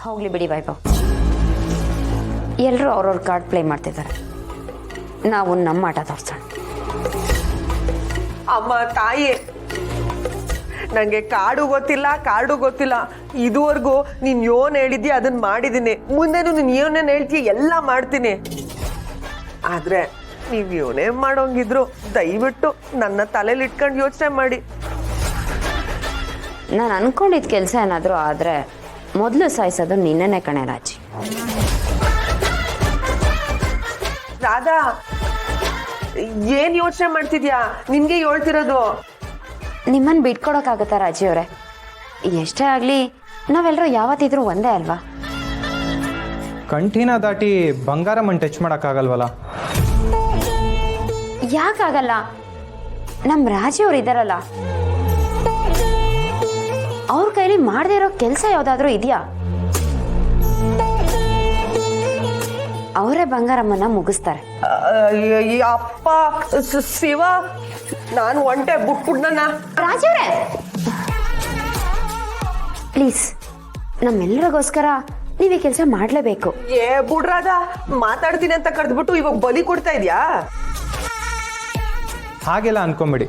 ಹೋಗ್ಲಿ ಬಿಡಿ ವೈಭವ್, ಎಲ್ಲರೂ ಅವ್ರವ್ರ ಕಾರ್ಡ್ ಪ್ಲೇ ಮಾಡ್ತಿದ್ದಾರೆ, ನಾವು ನಮ್ಮ ಆಟ ತೋರ್ಸೋಣ. ಅಮ್ಮ ತಾಯಿ, ನಂಗೆ ಕಾರ್ಡು ಗೊತ್ತಿಲ್ಲ. ಇದುವರೆಗೂ ನೀನ್ ಏನ್ ಹೇಳಿದ್ಯಾ ಅದನ್ನ ಮಾಡಿದೀನಿ, ಮುಂದೆನು ನೀನ್ ಏನೇನ್ ಹೇಳ್ತೀಯ ಎಲ್ಲ ಮಾಡ್ತೀನಿ. ಆದ್ರೆ ನೀವ್ ಏನೇ ಮಾಡೋಂಗಿದ್ರು ದಯವಿಟ್ಟು ನನ್ನ ತಲೆಯಲ್ಲಿ ಇಟ್ಕೊಂಡು ಯೋಚನೆ ಮಾಡಿ. ನಾನು ಅನ್ಕೊಂಡಿದ್ದ ಕೆಲಸ ಏನಾದರೂ ಆದರೆ ಮೊದಲು ಸಾಯಿಸೋದು ನಿನ್ನೇ ಕಣೆ ರಾಜಿ. ರಾಧಾ, ಏನ್ ಯೋಚನೆ ಮಾಡ್ತಿದ್ಯಾ? ನಿನ್ಗೆ ಹೇಳ್ತಿರೋದು. ನಿಮ್ಮನ್ನು ಬಿಟ್ಕೊಡೋಕ್ಕಾಗತ್ತಾ ರಾಜಿಯವರೇ? ಎಷ್ಟೇ ಆಗಲಿ ನಾವೆಲ್ಲರೂ ಯಾವತ್ತಿದ್ರೂ ಒಂದೇ ಅಲ್ವಾ? ಕಂಠಿನ ದಾಟಿ ಬಂಗಾರಮ್ಮನ್ ಟಚ್ ಮಾಡೋಕ್ಕಾಗಲ್ವಲ್ಲ? ಯಾಕಾಗಲ್ಲ? ನಮ್ಮ ರಾಜಿಯವ್ರು ಇದ್ದಾರಲ್ಲ, ಅವ್ರ ಕೈಲಿ ಮಾಡದೇ ಇರೋ ಕೆಲಸ ಯಾವುದಾದ್ರೂ ಇದೆಯಾ? ಅವರೇ ಬಂಗಾರಮ್ಮನ ಮುಗಿಸ್ತಾರೆ. ಅಪ್ಪ ಶಿವ, ನಾನು ಒಂಟೆ ಬಿಟ್ಬಿಡ್ನ. ರಾಜಿಯವ್ರೆ ಪ್ಲೀಸ್, ನಮ್ಮೆಲ್ಲರಿಗೋಸ್ಕರ ನೀವು ಈ ಕೆಲಸ ಮಾಡಲೇಬೇಕು. ಬಿಡ್ರಾದ, ಮಾತಾಡ್ತೀನಿ ಅಂತ ಕರೆದ್ಬಿಟ್ಟು ಇವಾಗ ಬಲಿ ಕೊಡ್ತಾ ಇದ್ಯಾ? ಹಾಗೆಲ್ಲ ಅನ್ಕೊಂಬಿಡಿ.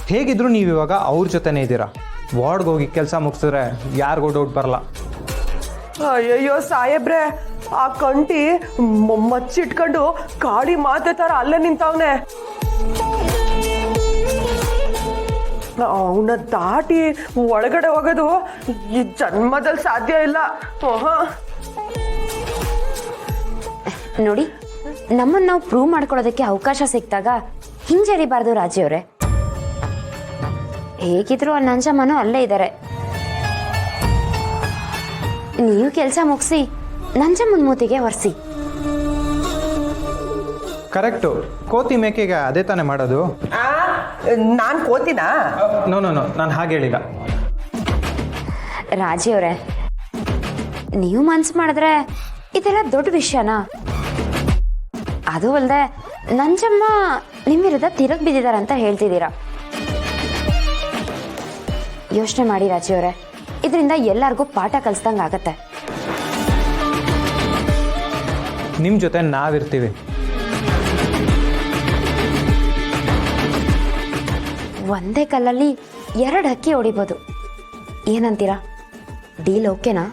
ಹೇಗಿದ್ರು ನೀವು ಇವಾಗ ಅವ್ರ ಜೊತೆನೇ ಇದ್ದೀರಾ. ವಾರ್ಡ್ಗೆ ಹೋಗಿ ಕೆಲಸ ಮುಗಿಸಿದ್ರೆ ಯಾರಿಗೂ ಡೌಟ್ ಬರಲ್ಲ. ಅಯ್ಯಯ್ಯೋ ಸಾಹೇಬ್ರೆ, ಆ ಕಂಟಿ ಮಚ್ಚಿಟ್ಕೊಂಡು ಕಾಳಿ ಮಾತೆ ತರ ಅಲ್ಲೇ ನಿಂತವನೆ. ಅವನ ದಾಟಿ ಒಳಗಡೆ ಹೋಗೋದು ಈ ಜನ್ಮದಲ್ಲಿ ಸಾಧ್ಯ ಇಲ್ಲ. ನೋಡಿ, ನಮ್ಮನ್ನು ನಾವು ಪ್ರೂವ್ ಮಾಡ್ಕೊಳ್ಳೋದಕ್ಕೆ ಅವಕಾಶ ಸಿಕ್ತಾಗ ಹಿಂಜರಿಬಾರ್ದು ರಾಜಿಯವರೇ. ಹೇಗಿದ್ರು ಆ ನಂಜಮ್ಮನೂ ಅಲ್ಲೇ ಇದ್ದಾರೆ. ನೀವು ಕೆಲಸ ಮುಗಿಸಿ ನಂಜಮ್ಮನ ಮೂತಿಗೆ ಒರೆಸಿ. ಕರೆಕ್ಟು. ಕೋತಿ ಮೇಕೆಗೆ ಅದೇ ತಾನೇ ಮಾಡೋದು. ನಾನ್ ಕೋತಿನಾ? ನೋ, ನಾನು ಹಾಗೆ ಹೇಳಿಲ್ಲ. ರಾಜಿಯವರೇ, ನೀವು ಮನ್ಸು ಮಾಡಿದ್ರೆ ಇದೆಲ್ಲ ದೊಡ್ಡ ವಿಷಯನಾ? ಅದು ಅಲ್ಲದೆ ನಂಜಮ್ಮ ನಿಮ್ಮ ವಿರುದ್ಧ ತಿರುಗಿ ಬಿದ್ದಿದ್ದಾರೆ ಅಂತ ಹೇಳ್ತಿದ್ದೀರಾ. ಯೋಚನೆ ಮಾಡಿ ರಾಜಿಯವರೇ, ಇದರಿಂದ ಎಲ್ಲರಿಗೂ ಪಾಠ ಕಲಿಸ್ದಂಗೆ ಆಗತ್ತೆ. ನಿಮ್ಮ ಜೊತೆ ನಾವಿರ್ತೀವಿ. ಒಂದೇ ಕಲ್ಲಲ್ಲಿ 2 ಹಕ್ಕಿ ಹೊಡಿಬೋದು. ಏನಂತೀರಾ? ಡೀಲ್ ಓಕೆನಾ?